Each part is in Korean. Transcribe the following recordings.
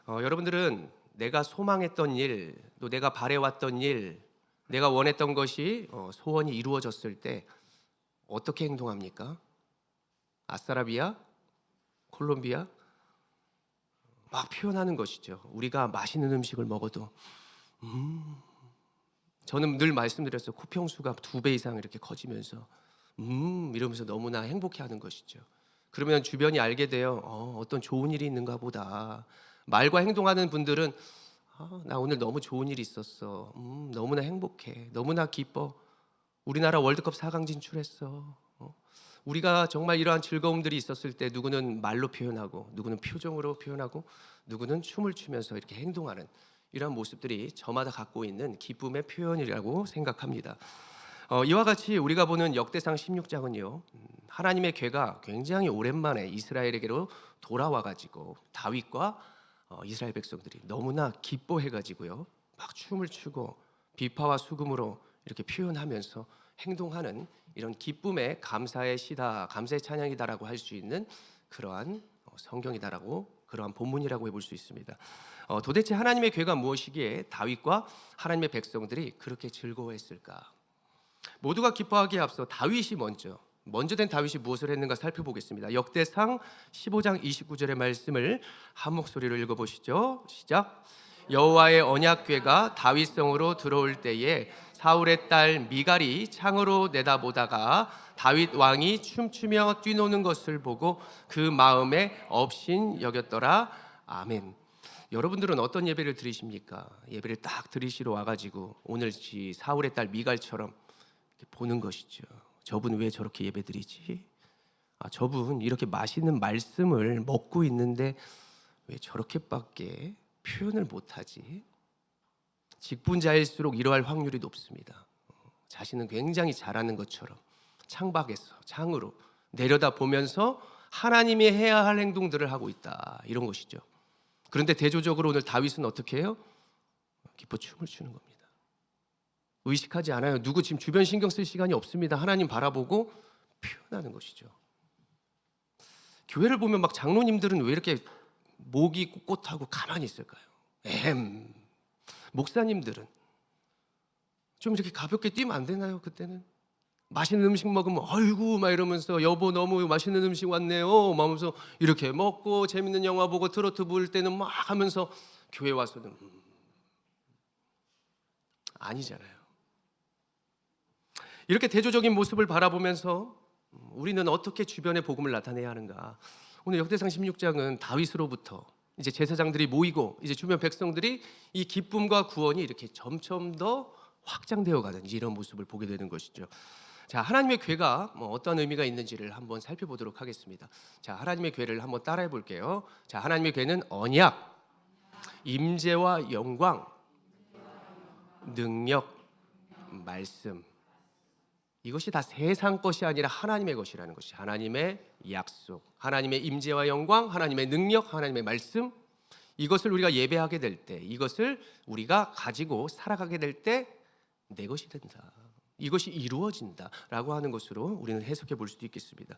여러분들은 내가 소망했던 일, 또 내가 바래왔던 일, 내가 원했던 것이 소원이 이루어졌을 때 어떻게 행동합니까? 아싸라비아? 콜롬비아? 막 표현하는 것이죠. 우리가 맛있는 음식을 먹어도 저는 늘 말씀드렸어요. 코평수가 2배 이상 이렇게 커지면서 이러면서 너무나 행복해하는 것이죠. 그러면 주변이 알게 돼요. 어떤 좋은 일이 있는가 보다. 말과 행동하는 분들은 나 오늘 너무 좋은 일이 있었어. 너무나 행복해. 너무나 기뻐. 우리나라 월드컵 4강 진출했어. 우리가 정말 이러한 즐거움들이 있었을 때 누구는 말로 표현하고 누구는 표정으로 표현하고 누구는 춤을 추면서 이렇게 행동하는 이러한 모습들이 저마다 갖고 있는 기쁨의 표현이라고 생각합니다. 이와 같이 우리가 보는 역대상 16장은요, 하나님의 괴가 굉장히 오랜만에 이스라엘에게로 돌아와가지고 다윗과 이스라엘 백성들이 너무나 기뻐해가지고요, 막 춤을 추고 비파와 수금으로 이렇게 표현하면서 행동하는 이런 기쁨의 감사의 시다, 감사의 찬양이다라고 할 수 있는 그러한 성경이다라고, 그러한 본문이라고 해볼 수 있습니다. 도대체 하나님의 괴가 무엇이기에 다윗과 하나님의 백성들이 그렇게 즐거워했을까? 모두가 기뻐하기에 앞서 다윗이 먼저 된 다윗이 무엇을 했는가 살펴보겠습니다. 역대상 15장 29절의 말씀을 한 목소리로 읽어보시죠. 시작. 여호와의 언약궤가 다윗성으로 들어올 때에 사울의 딸 미갈이 창으로 내다보다가 다윗 왕이 춤추며 뛰노는 것을 보고 그 마음에 업신 여겼더라. 아멘. 여러분들은 어떤 예배를 드리십니까? 예배를 딱 드리시러 와가지고 오늘 사울의 딸 미갈처럼 보는 것이죠. 저분 왜 저렇게 예배 드리지? 저분 이렇게 맛있는 말씀을 먹고 있는데 왜 저렇게밖에 표현을 못하지? 직분자일수록 이러할 확률이 높습니다. 자신은 굉장히 잘하는 것처럼 창밖에서 창으로 내려다 보면서 하나님이 해야 할 행동들을 하고 있다, 이런 것이죠. 그런데 대조적으로 오늘 다윗은 어떻게 해요? 기뻐 춤을 추는 겁니다. 의식하지 않아요. 누구 지금 주변 신경 쓸 시간이 없습니다. 하나님 바라보고 표현하는 것이죠. 교회를 보면 막 장로님들은 왜 이렇게 목이 꼿꼿하고 가만히 있을까요? 목사님들은 좀 이렇게 가볍게 뛰면 안 되나요? 그때는 맛있는 음식 먹으면 아이고 막 이러면서 여보 너무 맛있는 음식 왔네요 막 하면서 이렇게 먹고 재밌는 영화 보고 트로트 부를 때는 막 하면서 교회 와서는 아니잖아요. 이렇게 대조적인 모습을 바라보면서 우리는 어떻게 주변의 복음을 나타내야 하는가? 오늘 역대상 16장은 다윗으로부터 이제 제사장들이 모이고 이제 주변 백성들이 이 기쁨과 구원이 이렇게 점점 더 확장되어 가는 이런 모습을 보게 되는 것이죠. 자, 하나님의 괴가 어떤 의미가 있는지를 한번 살펴보도록 하겠습니다. 자, 하나님의 괴를 한번 따라해 볼게요. 자, 하나님의 괴는 언약, 임재와 영광, 능력, 말씀. 이것이 다 세상 것이 아니라 하나님의 것이라는 것이, 하나님의 약속, 하나님의 임재와 영광, 하나님의 능력, 하나님의 말씀, 이것을 우리가 예배하게 될 때, 이것을 우리가 가지고 살아가게 될 때 내 것이 된다, 이것이 이루어진다라고 하는 것으로 우리는 해석해 볼 수도 있겠습니다.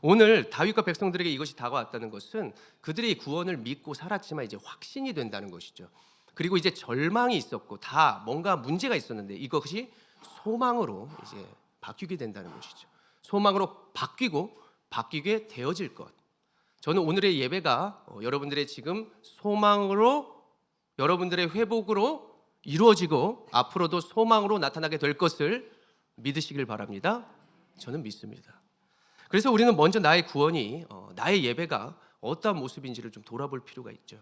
오늘 다윗과 백성들에게 이것이 다가왔다는 것은 그들이 구원을 믿고 살았지만 이제 확신이 된다는 것이죠. 그리고 이제 절망이 있었고 다 뭔가 문제가 있었는데 이것이 소망으로 이제 바뀌게 된다는 것이죠. 소망으로 바뀌게 되어질 것. 저는 오늘의 예배가 여러분들의 지금 소망으로, 여러분들의 회복으로 이루어지고 앞으로도 소망으로 나타나게 될 것을 믿으시길 바랍니다. 저는 믿습니다. 그래서 우리는 먼저 나의 구원이, 나의 예배가 어떠한 모습인지를 좀 돌아볼 필요가 있죠.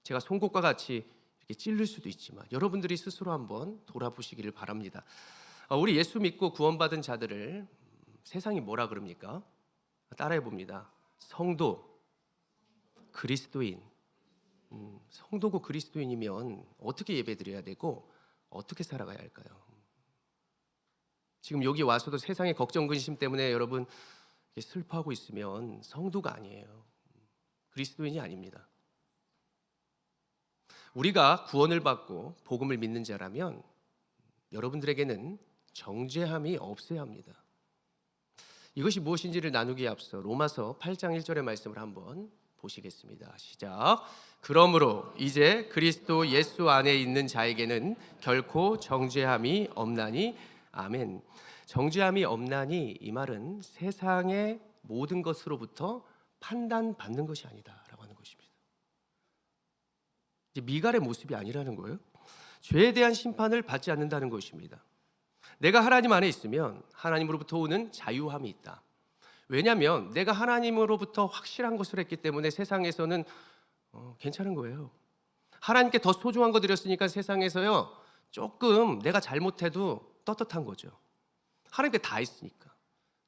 제가 송곳과 같이 이렇게 찔릴 수도 있지만 여러분들이 스스로 한번 돌아보시기를 바랍니다. 우리 예수 믿고 구원받은 자들을 세상이 뭐라 그럽니까? 따라해 봅니다. 성도, 그리스도인. 성도고 그리스도인이면 어떻게 예배드려야 되고 어떻게 살아가야 할까요? 지금 여기 와서도 세상의 걱정 근심 때문에 여러분 슬퍼하고 있으면 성도가 아니에요. 그리스도인이 아닙니다. 우리가 구원을 받고 복음을 믿는 자라면 여러분들에게는 정죄함이 없어야 합니다. 이것이 무엇인지를 나누기에 앞서 로마서 8장 1절의 말씀을 한번 보시겠습니다. 시작. 그러므로 이제 그리스도 예수 안에 있는 자에게는 결코 정죄함이 없나니. 아멘. 정죄함이 없나니, 이 말은 세상의 모든 것으로부터 판단받는 것이 아니다라고 하는 것입니다. 이제 미갈의 모습이 아니라는 거예요. 죄에 대한 심판을 받지 않는다는 것입니다. 내가 하나님 안에 있으면 하나님으로부터 오는 자유함이 있다. 왜냐하면 내가 하나님으로부터 확실한 것을 했기 때문에 세상에서는 괜찮은 거예요. 하나님께 더 소중한 거 드렸으니까 세상에서요, 조금 내가 잘못해도 떳떳한 거죠. 하나님께 다 했으니까,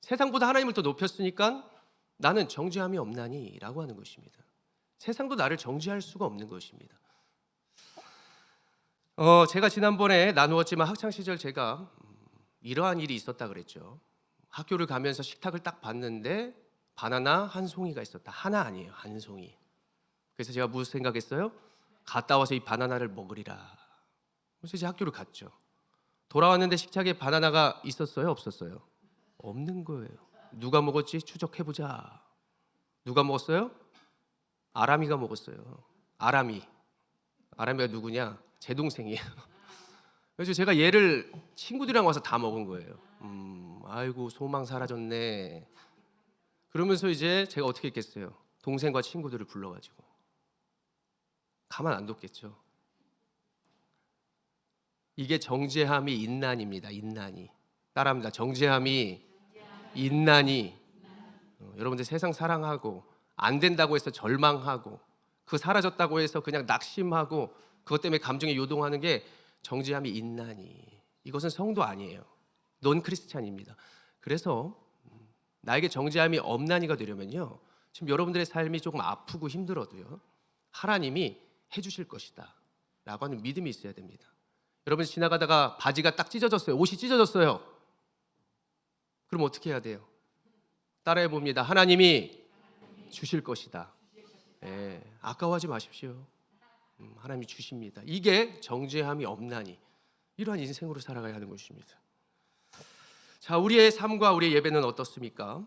세상보다 하나님을 더 높였으니까 나는 정죄함이 없나니 라고 하는 것입니다. 세상도 나를 정죄할 수가 없는 것입니다. 제가 지난번에 나누었지만 학창시절 제가 이러한 일이 있었다 그랬죠. 학교를 가면서 식탁을 딱 봤는데 바나나 한 송이가 있었다. 하나 아니에요, 한 송이. 그래서 제가 무슨 생각했어요? 갔다 와서 이 바나나를 먹으리라. 그래서 이제 학교를 갔죠. 돌아왔는데 식탁에 바나나가 있었어요, 없었어요? 없는 거예요. 누가 먹었지? 추적해보자. 누가 먹었어요? 아람이가 먹었어요. 아람이가 누구냐? 제 동생이에요. 그래서 제가 얘를 친구들이랑 와서 다 먹은 거예요. 아이고 소망 사라졌네. 그러면서 이제 제가 어떻게 했겠어요? 동생과 친구들을 불러가지고 가만 안 뒀겠죠. 이게 정죄함이 인난입니다. 인난이. 따라합니다. 정죄함이 인난이. 여러분들 세상 사랑하고 안 된다고 해서 절망하고 그 사라졌다고 해서 그냥 낙심하고 그것 때문에 감정에 요동하는 게 정죄함이 인난이. 이것은 성도 아니에요. 넌 크리스찬입니다. 그래서 나에게 정죄함이 없나니가 되려면요, 지금 여러분들의 삶이 조금 아프고 힘들어도요, 하나님이 해주실 것이다 라고 하는 믿음이 있어야 됩니다. 여러분 지나가다가 바지가 딱 찢어졌어요. 옷이 찢어졌어요. 그럼 어떻게 해야 돼요? 따라해 봅니다. 하나님이 주실 것이다. 네, 아까워하지 마십시오. 하나님이 주십니다. 이게 정죄함이 없나니, 이러한 인생으로 살아가야 하는 것입니다. 자, 우리의 삶과 우리의 예배는 어떻습니까?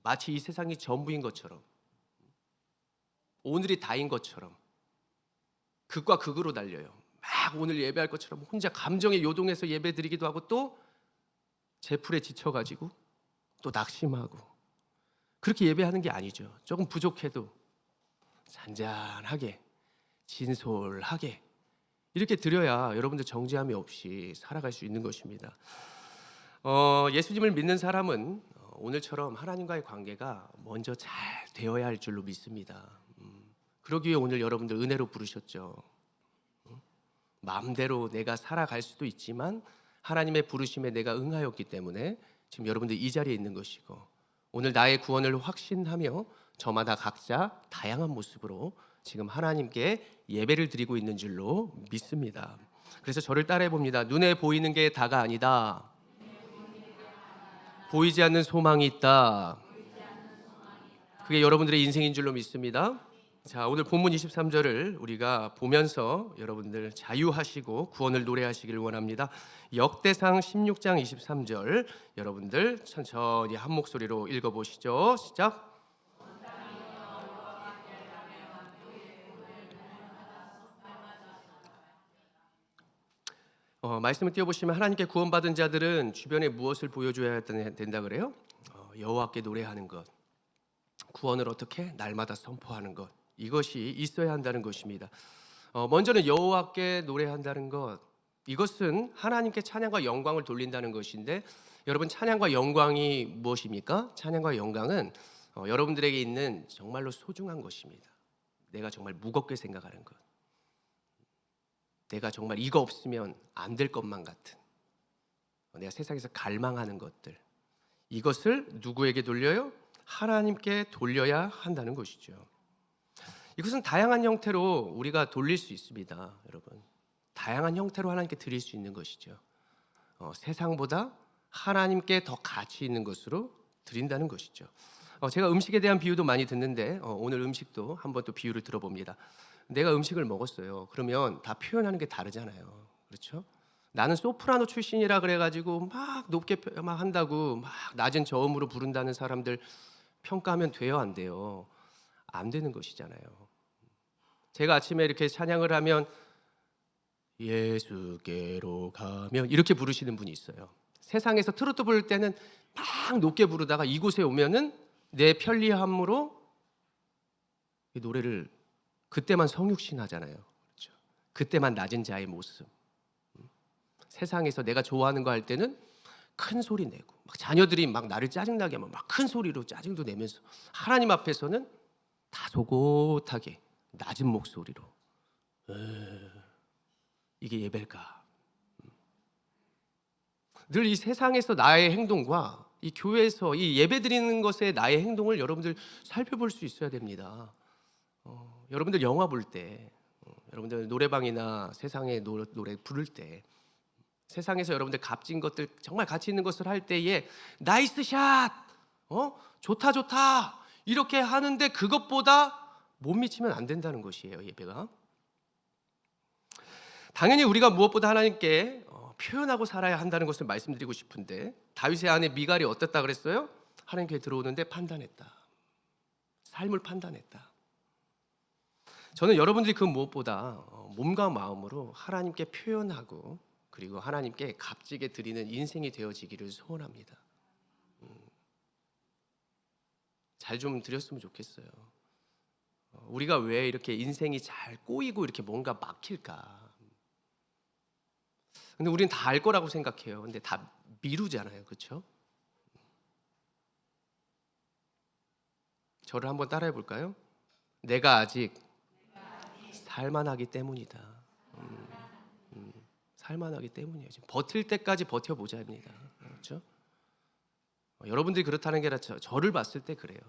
마치 이 세상이 전부인 것처럼, 오늘이 다인 것처럼 극과 극으로 달려요. 막 오늘 예배할 것처럼 혼자 감정에 요동해서 예배 드리기도 하고 또 제풀에 지쳐가지고 또 낙심하고, 그렇게 예배하는 게 아니죠. 조금 부족해도 잔잔하게 진솔하게 이렇게 드려야 여러분들 정죄함이 없이 살아갈 수 있는 것입니다. 예수님을 믿는 사람은 오늘처럼 하나님과의 관계가 먼저 잘 되어야 할 줄로 믿습니다. 그러기 위해 오늘 여러분들 은혜로 부르셨죠. 마음대로 내가 살아갈 수도 있지만 하나님의 부르심에 내가 응하였기 때문에 지금 여러분들 이 자리에 있는 것이고, 오늘 나의 구원을 확신하며 저마다 각자 다양한 모습으로 지금 하나님께 예배를 드리고 있는 줄로 믿습니다. 그래서 저를 따라해 봅니다. 눈에 보이는 게 다가 아니다. 보이지 않는 소망이 있다. 그게 여러분들의 인생인 줄로 믿습니다. 자, 오늘 본문 23절을 우리가 보면서 여러분들 자유하시고 구원을 노래하시길 원합니다. 역대상 16장 23절 여러분들 천천히 한 목소리로 읽어보시죠. 시작. 말씀을 띄워보시면 하나님께 구원받은 자들은 주변에 무엇을 보여줘야 된다 그래요? 여호와께 노래하는 것, 구원을 어떻게 날마다 선포하는 것, 이것이 있어야 한다는 것입니다. 먼저는 여호와께 노래한다는 것, 이것은 하나님께 찬양과 영광을 돌린다는 것인데, 여러분 찬양과 영광이 무엇입니까? 찬양과 영광은 여러분들에게 있는 정말로 소중한 것입니다. 내가 정말 무겁게 생각하는 것, 내가 정말 이거 없으면 안 될 것만 같은, 내가 세상에서 갈망하는 것들, 이것을 누구에게 돌려요? 하나님께 돌려야 한다는 것이죠. 이것은 다양한 형태로 우리가 돌릴 수 있습니다. 여러분, 다양한 형태로 하나님께 드릴 수 있는 것이죠. 세상보다 하나님께 더 가치 있는 것으로 드린다는 것이죠. 제가 음식에 대한 비유도 많이 듣는데 오늘 음식도 한번 또 비유를 들어봅니다. 내가 음식을 먹었어요. 그러면 다 표현하는 게 다르잖아요. 그렇죠? 나는 소프라노 출신이라 그래가지고 막 높게 막 한다고 막 낮은 저음으로 부른다는 사람들 평가하면 돼요, 안 돼요? 안 되는 것이잖아요. 제가 아침에 이렇게 찬양을 하면 예수께로 가면 이렇게 부르시는 분이 있어요. 세상에서 트로트 부를 때는 막 높게 부르다가 이곳에 오면은 내 편리함으로 이 노래를 그때만 성육신 하잖아요. 그렇죠? 그때만 낮은 자의 모습. 세상에서 내가 좋아하는 거 할 때는 큰 소리 내고 막 자녀들이 막 나를 짜증나게 하면 막 큰 소리로 짜증도 내면서, 하나님 앞에서는 다소곳하게 낮은 목소리로 이게 예배일까? 늘 이 세상에서 나의 행동과 이 교회에서 이 예배 드리는 것에 나의 행동을 여러분들 살펴볼 수 있어야 됩니다. 여러분들 영화 볼 때, 여러분들 노래방이나 세상에 노래 부를 때, 세상에서 여러분들 값진 것들, 정말 가치 있는 것을 할 때에 나이스 샷, 좋다 좋다 이렇게 하는데 그것보다 못 미치면 안 된다는 것이에요, 예배가. 당연히 우리가 무엇보다 하나님께 표현하고 살아야 한다는 것을 말씀드리고 싶은데, 다윗의 아내 미갈이 어땠다 그랬어요? 하나님께 들어오는데 판단했다. 삶을 판단했다. 저는 여러분들이 그 무엇보다 몸과 마음으로 하나님께 표현하고 그리고 하나님께 값지게 드리는 인생이 되어지기를 소원합니다. 잘 좀 드렸으면 좋겠어요. 우리가 왜 이렇게 인생이 잘 꼬이고 이렇게 뭔가 막힐까? 근데 우리는 다 알 거라고 생각해요. 근데 다 미루잖아요. 그렇죠? 저를 한번 따라해 볼까요? 내가 아직 살만하기 때문이다. 살만하기 때문이에요. 지금 버틸 때까지 버텨보자 합니다. 그렇죠? 여러분들이 그렇다는 게 아니라 저를 봤을 때 그래요.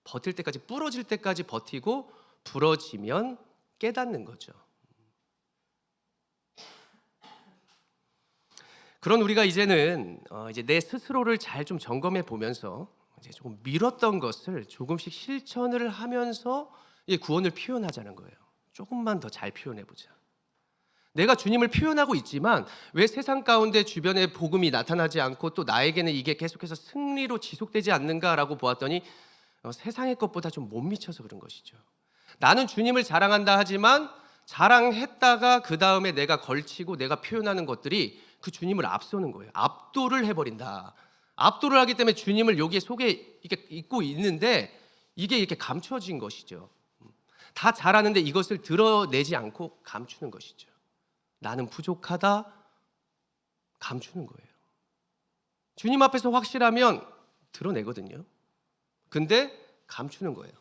버틸 때까지, 부러질 때까지 버티고 부러지면 깨닫는 거죠. 그런 우리가 이제는 이제 내 스스로를 잘 좀 점검해 보면서 이제 조금 미뤘던 것을 조금씩 실천을 하면서 구원을 표현하자는 거예요. 조금만 더 잘 표현해 보자. 내가 주님을 표현하고 있지만 왜 세상 가운데 주변에 복음이 나타나지 않고 또 나에게는 이게 계속해서 승리로 지속되지 않는가라고 보았더니 세상의 것보다 좀 못 미쳐서 그런 것이죠. 나는 주님을 자랑한다 하지만 자랑했다가 그 다음에 내가 걸치고 내가 표현하는 것들이 그 주님을 앞서는 거예요. 압도를 해버린다. 압도를 하기 때문에 주님을 여기에 속에 이렇게 잊고 있는데 이게 이렇게 감춰진 것이죠. 다 잘하는데 이것을 드러내지 않고 감추는 것이죠. 나는 부족하다, 감추는 거예요. 주님 앞에서 확실하면 드러내거든요. 근데 감추는 거예요.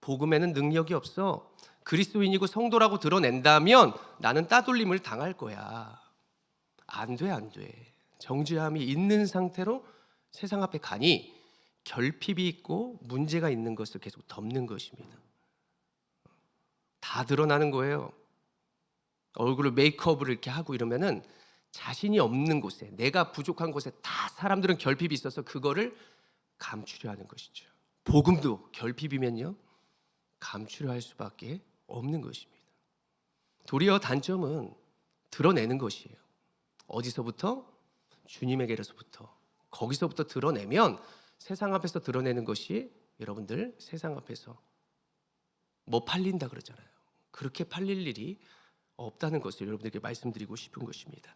복음에는 능력이 없어. 그리스도인이고 성도라고 드러낸다면 나는 따돌림을 당할 거야. 안 돼, 안 돼. 정죄함이 있는 상태로 세상 앞에 가니 결핍이 있고 문제가 있는 것을 계속 덮는 것입니다. 다 드러나는 거예요. 얼굴을 메이크업을 이렇게 하고 이러면은 자신이 없는 곳에, 내가 부족한 곳에 다 사람들은 결핍이 있어서 그거를 감추려 하는 것이죠. 복음도 결핍이면요 감추려 할 수밖에 없는 것입니다. 도리어 단점은 드러내는 것이에요. 어디서부터? 주님에게로부터. 거기서부터 드러내면 세상 앞에서 드러내는 것이 여러분들 세상 앞에서 뭐 팔린다 그러잖아요. 그렇게 팔릴 일이 없다는 것을 여러분들께 말씀드리고 싶은 것입니다.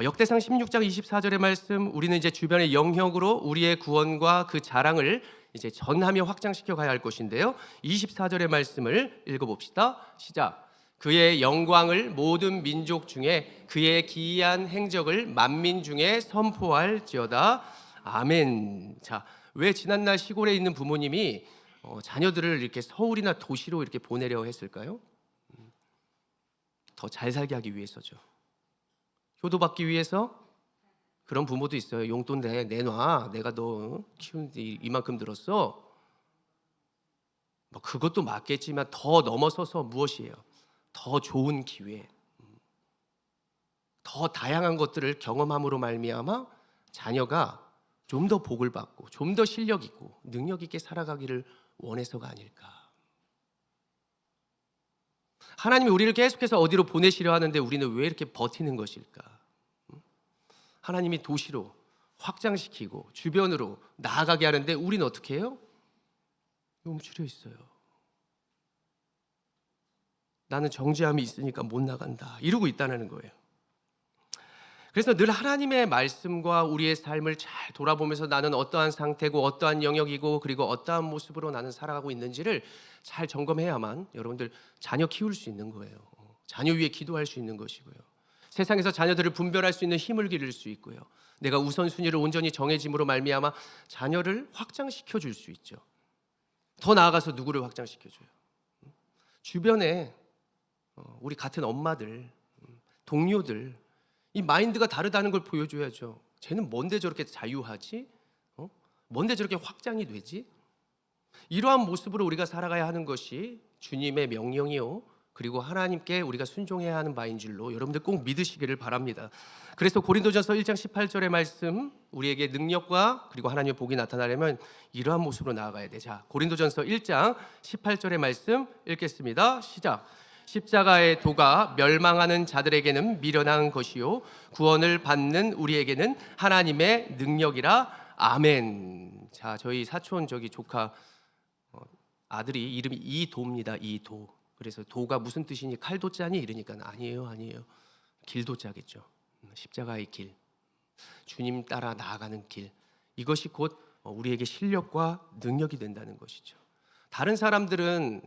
역대상 16장 24절의 말씀, 우리는 이제 주변의 영역으로 우리의 구원과 그 자랑을 이제 전하며 확장시켜 가야 할 것인데요. 24절의 말씀을 읽어봅시다. 시작. 그의 영광을 모든 민족 중에 그의 기이한 행적을 만민 중에 선포할지어다. 아멘. 자, 왜 지난날 시골에 있는 부모님이 자녀들을 이렇게 서울이나 도시로 이렇게 보내려 했을까요? 더 잘 살게 하기 위해서죠. 효도받기 위해서. 그런 부모도 있어요. 용돈 내놔. 내가 너 키우는데 이만큼 들었어. 뭐 그것도 맞겠지만 더 넘어서서 무엇이에요? 더 좋은 기회, 더 다양한 것들을 경험함으로 말미암아 자녀가 좀 더 복을 받고 좀 더 실력 있고 능력 있게 살아가기를 원해서가 아닐까. 하나님이 우리를 계속해서 어디로 보내시려 하는데 우리는 왜 이렇게 버티는 것일까? 하나님이 도시로 확장시키고 주변으로 나아가게 하는데 우리는 어떻게 해요? 움츠려 있어요. 나는 정죄함이 있으니까 못 나간다 이러고 있다는 거예요. 그래서 늘 하나님의 말씀과 우리의 삶을 잘 돌아보면서 나는 어떠한 상태고 어떠한 영역이고 그리고 어떠한 모습으로 나는 살아가고 있는지를 잘 점검해야만 여러분들 자녀 키울 수 있는 거예요. 자녀 위해 기도할 수 있는 것이고요. 세상에서 자녀들을 분별할 수 있는 힘을 기를 수 있고요. 내가 우선순위를 온전히 정해짐으로 말미암아 자녀를 확장시켜 줄 수 있죠. 더 나아가서 누구를 확장시켜 줘요? 주변에 우리 같은 엄마들, 동료들, 이 마인드가 다르다는 걸 보여줘야죠. 쟤는 뭔데 저렇게 자유하지? 뭔데 저렇게 확장이 되지? 이러한 모습으로 우리가 살아가야 하는 것이 주님의 명령이요, 그리고 하나님께 우리가 순종해야 하는 바인 줄로 여러분들 꼭 믿으시기를 바랍니다. 그래서 고린도전서 1장 18절의 말씀, 우리에게 능력과 그리고 하나님의 복이 나타나려면 이러한 모습으로 나아가야 돼. 자, 고린도전서 1장 18절의 말씀 읽겠습니다. 시작. 십자가의 도가 멸망하는 자들에게는 미련한 것이요 구원을 받는 우리에게는 하나님의 능력이라. 아멘. 자, 저희 사촌 조카 아들이 이름이 이도입니다. 이도. 그래서 도가 무슨 뜻이니? 칼도자니? 이러니까 아니에요. 길도자겠죠. 십자가의 길, 주님 따라 나아가는 길, 이것이 곧 우리에게 실력과 능력이 된다는 것이죠. 다른 사람들은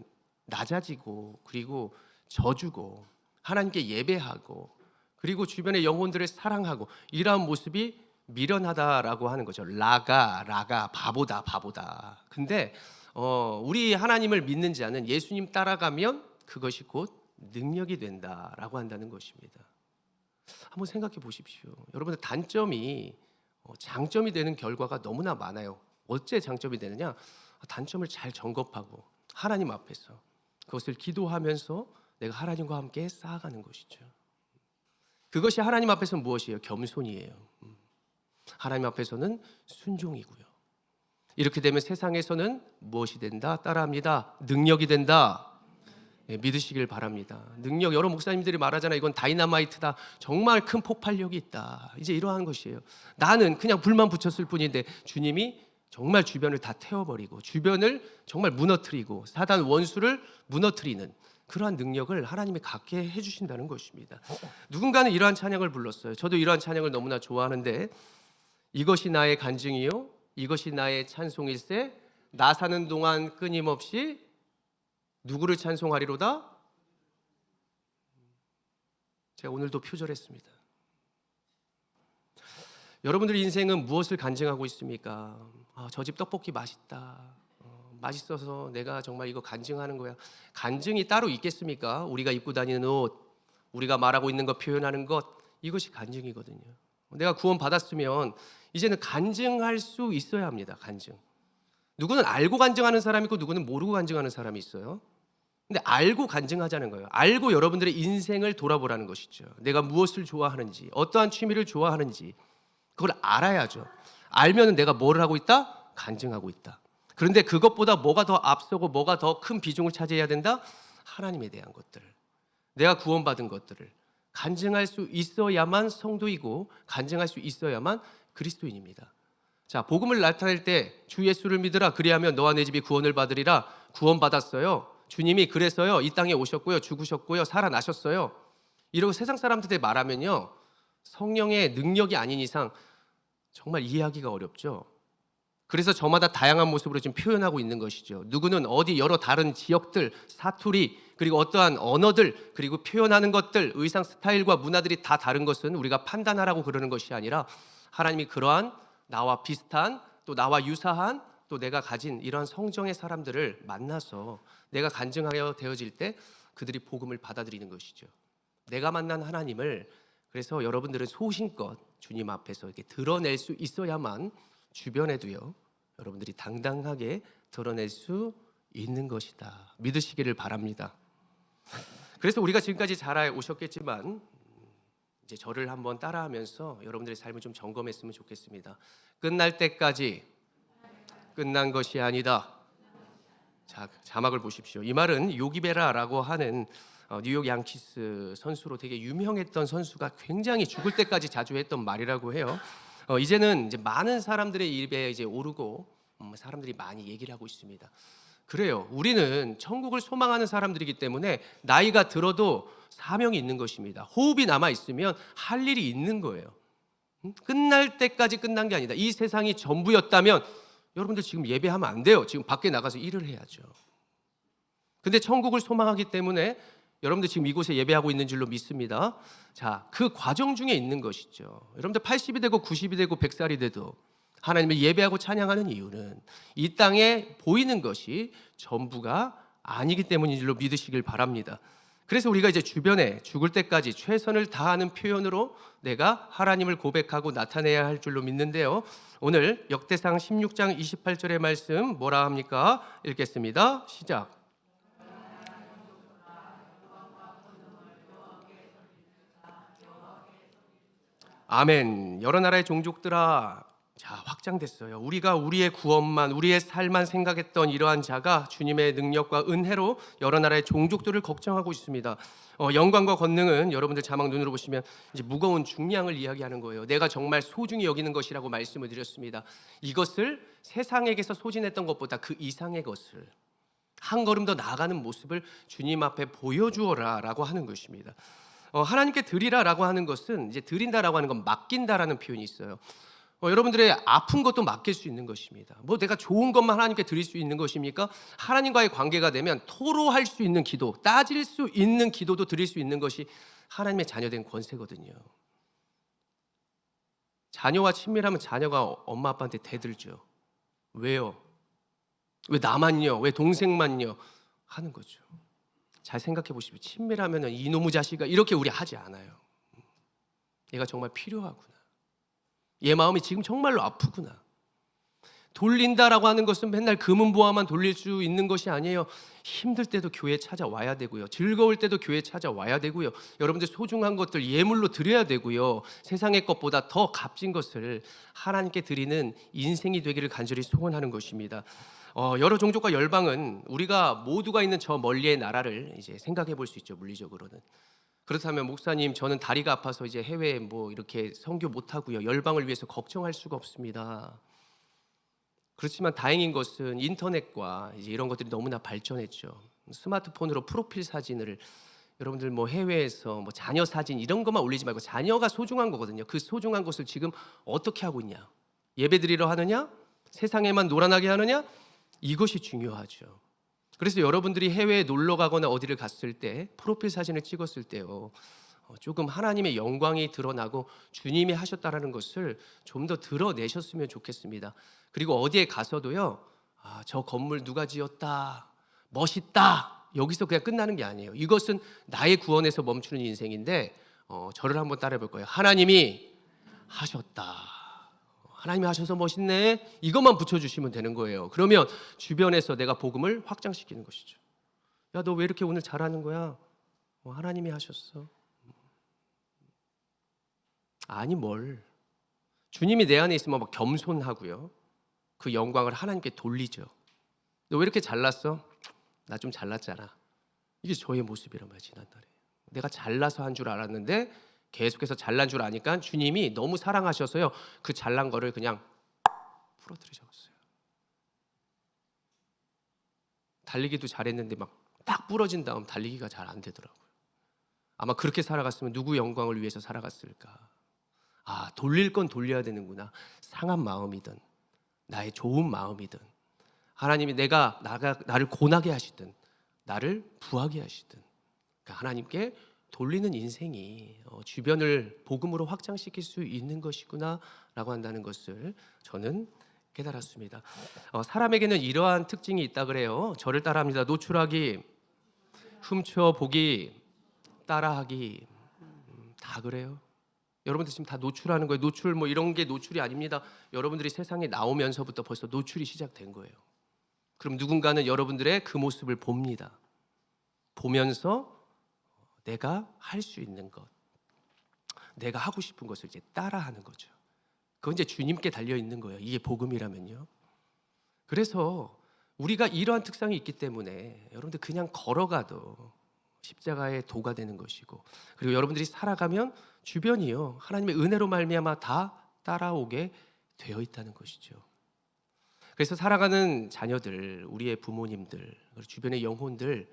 낮아지고 그리고 져주고 하나님께 예배하고 그리고 주변의 영혼들을 사랑하고 이러한 모습이 미련하다라고 하는 거죠. 라가 바보다. 근데 우리 하나님을 믿는 자는 예수님 따라가면 그것이 곧 능력이 된다라고 한다는 것입니다. 한번 생각해 보십시오. 여러분들 단점이 장점이 되는 결과가 너무나 많아요. 어째 장점이 되느냐? 단점을 잘 점검하고 하나님 앞에서 그것을 기도하면서 내가 하나님과 함께 쌓아가는 것이죠. 그것이 하나님 앞에서는 무엇이에요? 겸손이에요. 하나님 앞에서는 순종이고요. 이렇게 되면 세상에서는 무엇이 된다? 따라합니다. 능력이 된다. 믿으시길 바랍니다. 능력, 여러 목사님들이 말하잖아요. 이건 다이너마이트다. 정말 큰 폭발력이 있다. 이제 이러한 것이에요. 나는 그냥 불만 붙였을 뿐인데 주님이 정말 주변을 다 태워버리고 주변을 정말 무너뜨리고 사단 원수를 무너뜨리는 그러한 능력을 하나님이 갖게 해주신다는 것입니다. 누군가는 이러한 찬양을 불렀어요. 저도 이러한 찬양을 너무나 좋아하는데, 이것이 나의 간증이요 이것이 나의 찬송일세, 나 사는 동안 끊임없이 누구를 찬송하리로다? 제가 오늘도 표절했습니다. 여러분들의 인생은 무엇을 간증하고 있습니까? 저 집 떡볶이 맛있다. 맛있어서 내가 정말 이거 간증하는 거야. 간증이 따로 있겠습니까? 우리가 입고 다니는 옷, 우리가 말하고 있는 것, 표현하는 것, 이것이 간증이거든요. 내가 구원 받았으면 이제는 간증할 수 있어야 합니다. 간증. 누구는 알고 간증하는 사람이 있고 누구는 모르고 간증하는 사람이 있어요. 근데 알고 간증하자는 거예요. 알고 여러분들의 인생을 돌아보라는 것이죠. 내가 무엇을 좋아하는지, 어떠한 취미를 좋아하는지 그걸 알아야죠. 알면 내가 뭘 하고 있다? 간증하고 있다. 그런데 그것보다 뭐가 더 앞서고 뭐가 더 큰 비중을 차지해야 된다? 하나님에 대한 것들을, 내가 구원받은 것들을 간증할 수 있어야만 성도이고 간증할 수 있어야만 그리스도인입니다. 자, 복음을 나타낼 때 주 예수를 믿으라 그리하면 너와 내 집이 구원을 받으리라. 구원받았어요. 주님이 그래서요 이 땅에 오셨고요, 죽으셨고요, 살아나셨어요. 이러고 세상 사람들한테 말하면요 성령의 능력이 아닌 이상 정말 이해하기가 어렵죠. 그래서 저마다 다양한 모습으로 지금 표현하고 있는 것이죠. 누구는 어디 여러 다른 지역들, 사투리, 그리고 어떠한 언어들, 그리고 표현하는 것들, 의상 스타일과 문화들이 다 다른 것은 우리가 판단하라고 그러는 것이 아니라 하나님이 그러한 나와 비슷한, 또 나와 유사한, 또 내가 가진 이러한 성정의 사람들을 만나서 내가 간증하여 되어질 때 그들이 복음을 받아들이는 것이죠. 내가 만난 하나님을, 그래서 여러분들은 소신껏 주님 앞에서 이렇게 드러낼 수 있어야만 주변에도요 여러분들이 당당하게 드러낼 수 있는 것이다. 믿으시기를 바랍니다. 그래서 우리가 지금까지 잘 오셨겠지만 이제 저를 한번 따라하면서 여러분들의 삶을 좀 점검했으면 좋겠습니다. 끝날 때까지 끝난 것이 아니다. 자, 자막을 보십시오. 이 말은 요기베라라고 하는 뉴욕 양키스 선수로 되게 유명했던 선수가 굉장히 죽을 때까지 자주 했던 말이라고 해요. 이제는 이제 많은 사람들의 입에 이제 오르고 사람들이 많이 얘기를 하고 있습니다. 그래요. 우리는 천국을 소망하는 사람들이기 때문에 나이가 들어도 사명이 있는 것입니다. 호흡이 남아 있으면 할 일이 있는 거예요. 끝날 때까지 끝난 게 아니다. 이 세상이 전부였다면 여러분들 지금 예배하면 안 돼요. 지금 밖에 나가서 일을 해야죠. 근데 천국을 소망하기 때문에 여러분들 지금 이곳에 예배하고 있는 줄로 믿습니다. 자, 그 과정 중에 있는 것이죠. 여러분들 80이 되고 90이 되고 100살이 돼도 하나님을 예배하고 찬양하는 이유는 이 땅에 보이는 것이 전부가 아니기 때문인 줄로 믿으시길 바랍니다. 그래서 우리가 이제 주변에 죽을 때까지 최선을 다하는 표현으로 내가 하나님을 고백하고 나타내야 할 줄로 믿는데요. 오늘 역대상 16장 28절의 말씀 뭐라 합니까? 읽겠습니다. 시작. 아멘. 여러 나라의 종족들아, 자, 확장됐어요. 우리가 우리의 구원만, 우리의 삶만 생각했던 이러한 자가 주님의 능력과 은혜로 여러 나라의 종족들을 걱정하고 있습니다. 영광과 권능은 여러분들 자막 눈으로 보시면 이제 무거운 중량을 이야기하는 거예요. 내가 정말 소중히 여기는 것이라고 말씀을 드렸습니다. 이것을 세상에게서 소진했던 것보다 그 이상의 것을 한 걸음 더 나아가는 모습을 주님 앞에 보여주어라라고 하는 것입니다. 하나님께 드리라라고 하는 것은 이제 드린다라고 하는 건 맡긴다라는 표현이 있어요. 여러분들의 아픈 것도 맡길 수 있는 것입니다. 뭐 내가 좋은 것만 하나님께 드릴 수 있는 것입니까? 하나님과의 관계가 되면 토로할 수 있는 기도, 따질 수 있는 기도도 드릴 수 있는 것이 하나님의 자녀된 권세거든요. 자녀와 친밀하면 자녀가 엄마 아빠한테 대들죠. 왜요? 왜 나만요? 왜 동생만요? 하는 거죠. 잘 생각해 보십시오. 친밀하면 이놈의 자식아 이렇게 우리 하지 않아요. 얘가 정말 필요하구나. 얘 마음이 지금 정말로 아프구나. 돌린다라고 하는 것은 맨날 금은보화만 돌릴 수 있는 것이 아니에요. 힘들 때도 교회 찾아와야 되고요. 즐거울 때도 교회 찾아와야 되고요. 여러분들 소중한 것들 예물로 드려야 되고요. 세상의 것보다 더 값진 것을 하나님께 드리는 인생이 되기를 간절히 소원하는 것입니다. 여러 종족과 열방은 우리가 모두가 있는 저 멀리의 나라를 이제 생각해 볼 수 있죠. 물리적으로는. 그렇다면 목사님 저는 다리가 아파서 이제 해외에 뭐 이렇게 선교 못 하고요. 열방을 위해서 걱정할 수가 없습니다. 그렇지만 다행인 것은 인터넷과 이제 이런 것들이 너무나 발전했죠. 스마트폰으로 프로필 사진을 여러분들 뭐 해외에서 뭐 자녀 사진 이런 것만 올리지 말고 자녀가 소중한 거거든요. 그 소중한 것을 지금 어떻게 하고 있냐? 예배드리러 하느냐? 세상에만 놀아나게 하느냐? 이것이 중요하죠. 그래서 여러분들이 해외에 놀러 가거나 어디를 갔을 때 프로필 사진을 찍었을 때요. 조금 하나님의 영광이 드러나고 주님이 하셨다라는 것을 좀 더 드러내셨으면 좋겠습니다. 그리고 어디에 가서도요. 저 건물 누가 지었다. 멋있다. 여기서 그냥 끝나는 게 아니에요. 이것은 나의 구원에서 멈추는 인생인데 저를 한번 따라해 볼 거예요. 하나님이 하셨다. 하나님이 하셔서 멋있네. 이것만 붙여주시면 되는 거예요. 그러면 주변에서 내가 복음을 확장시키는 것이죠. 야, 너 왜 이렇게 오늘 잘하는 거야? 하나님이 하셨어. 아니 뭘. 주님이 내 안에 있으면 막 겸손하고요. 그 영광을 하나님께 돌리죠. 너 왜 이렇게 잘났어? 나 좀 잘났잖아. 이게 저의 모습이란 말이야. 지난날에 내가 잘나서 한 줄 알았는데 계속해서 잘난 줄 아니까 주님이 너무 사랑하셔서요. 그 잘난 거를 그냥 부러뜨리셨어요. 달리기도 잘했는데 막 딱 부러진 다음 달리기가 잘 안 되더라고요. 아마 그렇게 살아갔으면 누구 영광을 위해서 살아갔을까? 돌릴 건 돌려야 되는구나. 상한 마음이든 나의 좋은 마음이든 하나님이 나를 고나게 하시든 나를 부하게 하시든 그러니까 하나님께 돌리는 인생이 주변을 복음으로 확장시킬 수 있는 것이구나라고 한다는 것을 저는 깨달았습니다. 사람에게는 이러한 특징이 있다 그래요. 저를 따라합니다. 노출하기, 훔쳐보기, 따라하기 다 그래요. 여러분들 지금 다 노출하는 거예요. 노출 뭐 이런 게 노출이 아닙니다. 여러분들이 세상에 나오면서부터 벌써 노출이 시작된 거예요. 그럼 누군가는 여러분들의 그 모습을 봅니다. 보면서 내가 할 수 있는 것, 내가 하고 싶은 것을 이제 따라하는 거죠. 그건 이제 주님께 달려 있는 거예요. 이게 복음이라면요. 그래서 우리가 이러한 특성이 있기 때문에 여러분들 그냥 걸어가도 십자가의 도가 되는 것이고, 그리고 여러분들이 살아가면 주변이요 하나님의 은혜로 말미암아 다 따라오게 되어 있다는 것이죠. 그래서 살아가는 자녀들, 우리의 부모님들, 그리고 주변의 영혼들,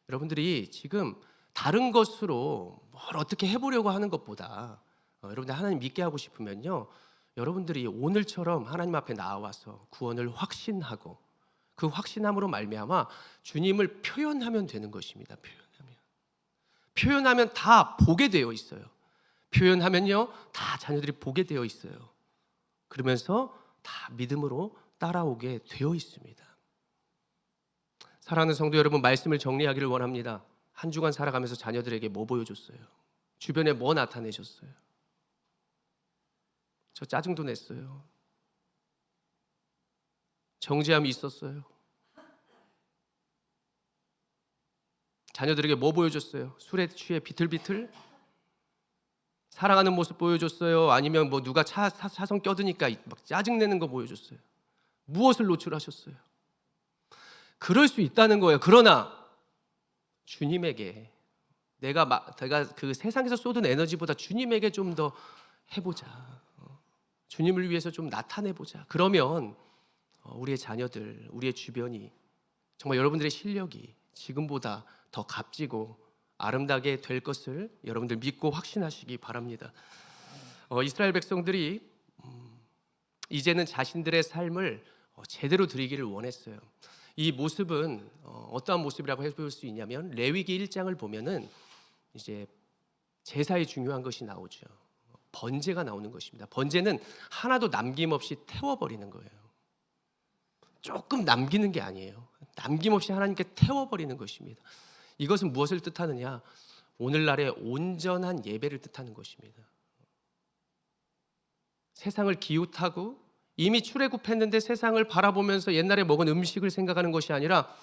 여러분들이 지금 다른 것으로 뭘 어떻게 해보려고 하는 것보다 여러분들 하나님 믿게 하고 싶으면요, 여러분들이 오늘처럼 하나님 앞에 나와서 구원을 확신하고 그 확신함으로 말미암아 주님을 표현하면 되는 것입니다. 표현하면 다 보게 되어 있어요. 표현하면요, 다 자녀들이 보게 되어 있어요. 그러면서 다 믿음으로 따라오게 되어 있습니다. 사랑하는 성도 여러분, 말씀을 정리하기를 원합니다. 한 주간 살아가면서 자녀들에게 뭐 보여줬어요? 주변에 뭐 나타내셨어요? 저 짜증도 냈어요. 정죄함이 있었어요. 자녀들에게 뭐 보여줬어요? 술에 취해 비틀비틀? 사랑하는 모습 보여줬어요? 아니면 뭐 누가 사성 껴드니까 막 짜증내는 거 보여줬어요? 무엇을 노출하셨어요? 그럴 수 있다는 거예요. 그러나 주님에게 내가 그 세상에서 쏟은 에너지보다 주님에게 좀 더 해보자. 주님을 위해서 좀 나타내보자. 그러면 우리의 자녀들, 우리의 주변이 정말 여러분들의 실력이 지금보다 더 값지고 아름다게 될 것을 여러분들 믿고 확신하시기 바랍니다. 이스라엘 백성들이 이제는 자신들의 삶을 제대로 드리기를 원했어요. 이 모습은 어떠한 모습이라고 해볼 수 있냐면 레위기 1장을 보면은 이제 제사의 중요한 것이 나오죠. 번제가 나오는 것입니다. 번제는 하나도 남김없이 태워버리는 거예요. 조금 남기는 게 아니에요. 남김없이 하나님께 태워버리는 것입니다. 이것은 무엇을 뜻하느냐? 오늘날의 온전한 예배를 뜻하는 것입니다. 세상을 기웃하고 이미 출애굽했는데 세상을 바라보면서 옛날에 먹은 음식을 생각하는 것이 아니라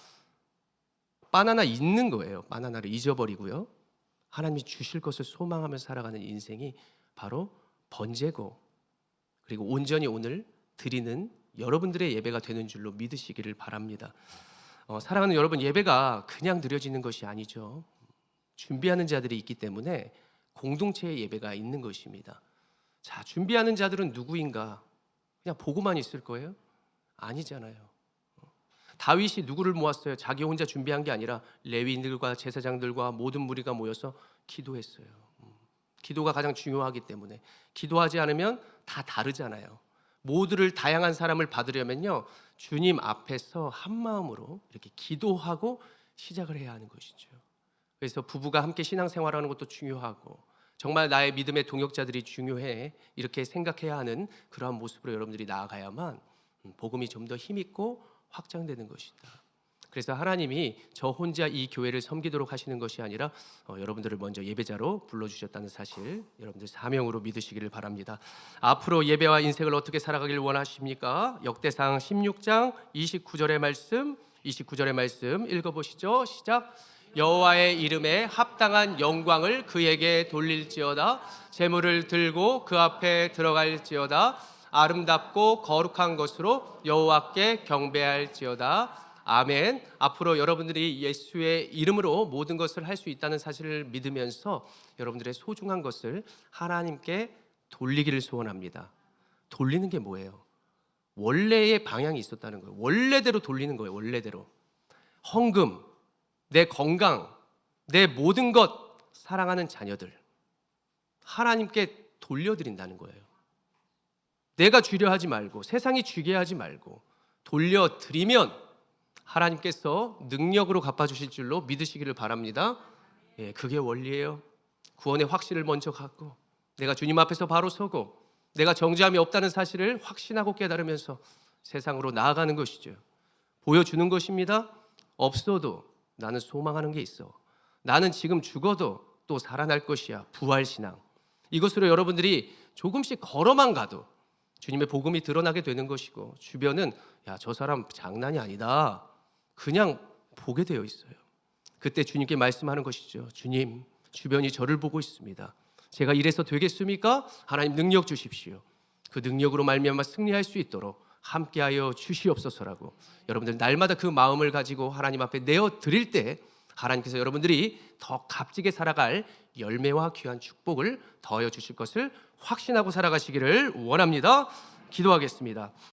바나나 있는 거예요. 바나나를 잊어버리고요. 하나님이 주실 것을 소망하면서 살아가는 인생이 바로 번제고, 그리고 온전히 오늘 드리는 여러분들의 예배가 되는 줄로 믿으시기를 바랍니다. 사랑하는 여러분, 예배가 그냥 드려지는 것이 아니죠. 준비하는 자들이 있기 때문에 공동체의 예배가 있는 것입니다. 자, 준비하는 자들은 누구인가? 그냥 보고만 있을 거예요? 아니잖아요. 다윗이 누구를 모았어요? 자기 혼자 준비한 게 아니라 레위인들과 제사장들과 모든 무리가 모여서 기도했어요. 기도가 가장 중요하기 때문에 기도하지 않으면 다 다르잖아요. 모두를 다양한 사람을 받으려면요, 주님 앞에서 한 마음으로 이렇게 기도하고 시작을 해야 하는 것이죠. 그래서 부부가 함께 신앙생활하는 것도 중요하고 정말 나의 믿음의 동역자들이 중요해, 이렇게 생각해야 하는 그러한 모습으로 여러분들이 나아가야만 복음이 좀 더 힘있고 확장되는 것이다. 그래서 하나님이 저 혼자 이 교회를 섬기도록 하시는 것이 아니라 여러분들을 먼저 예배자로 불러주셨다는 사실, 여러분들 사명으로 믿으시기를 바랍니다. 앞으로 예배와 인생을 어떻게 살아가길 원하십니까? 역대상 16장 29절의 말씀 읽어보시죠. 시작. 여호와의 이름에 합당한 영광을 그에게 돌릴지어다. 제물을 들고 그 앞에 들어갈지어다. 아름답고 거룩한 것으로 여호와께 경배할지어다. 아멘. 앞으로 여러분들이 예수의 이름으로 모든 것을 할 수 있다는 사실을 믿으면서 여러분들의 소중한 것을 하나님께 돌리기를 소원합니다. 돌리는 게 뭐예요? 원래의 방향이 있었다는 거예요. 원래대로 돌리는 거예요. 원래대로. 헌금, 내 건강, 내 모든 것, 사랑하는 자녀들 하나님께 돌려드린다는 거예요. 내가 주려 하지 말고, 세상이 주게 하지 말고 돌려드리면 하나님께서 능력으로 갚아주실 줄로 믿으시기를 바랍니다. 예, 그게 원리예요. 구원의 확신을 먼저 갖고 내가 주님 앞에서 바로 서고 내가 정죄함이 없다는 사실을 확신하고 깨달으면서 세상으로 나아가는 것이죠. 보여주는 것입니다. 없어도 나는 소망하는 게 있어. 나는 지금 죽어도 또 살아날 것이야. 부활신앙. 이것으로 여러분들이 조금씩 걸어만 가도 주님의 복음이 드러나게 되는 것이고, 주변은 야, 저 사람 장난이 아니다, 그냥 보게 되어 있어요. 그때 주님께 말씀하는 것이죠. 주님, 주변이 저를 보고 있습니다. 제가 이래서 되겠습니까? 하나님 능력 주십시오. 그 능력으로 말미암아 승리할 수 있도록 함께하여 주시옵소서라고 여러분들 날마다 그 마음을 가지고 하나님 앞에 내어 드릴 때 하나님께서 여러분들이 더 값지게 살아갈 열매와 귀한 축복을 더하여 주실 것을 확신하고 살아가시기를 원합니다. 기도하겠습니다.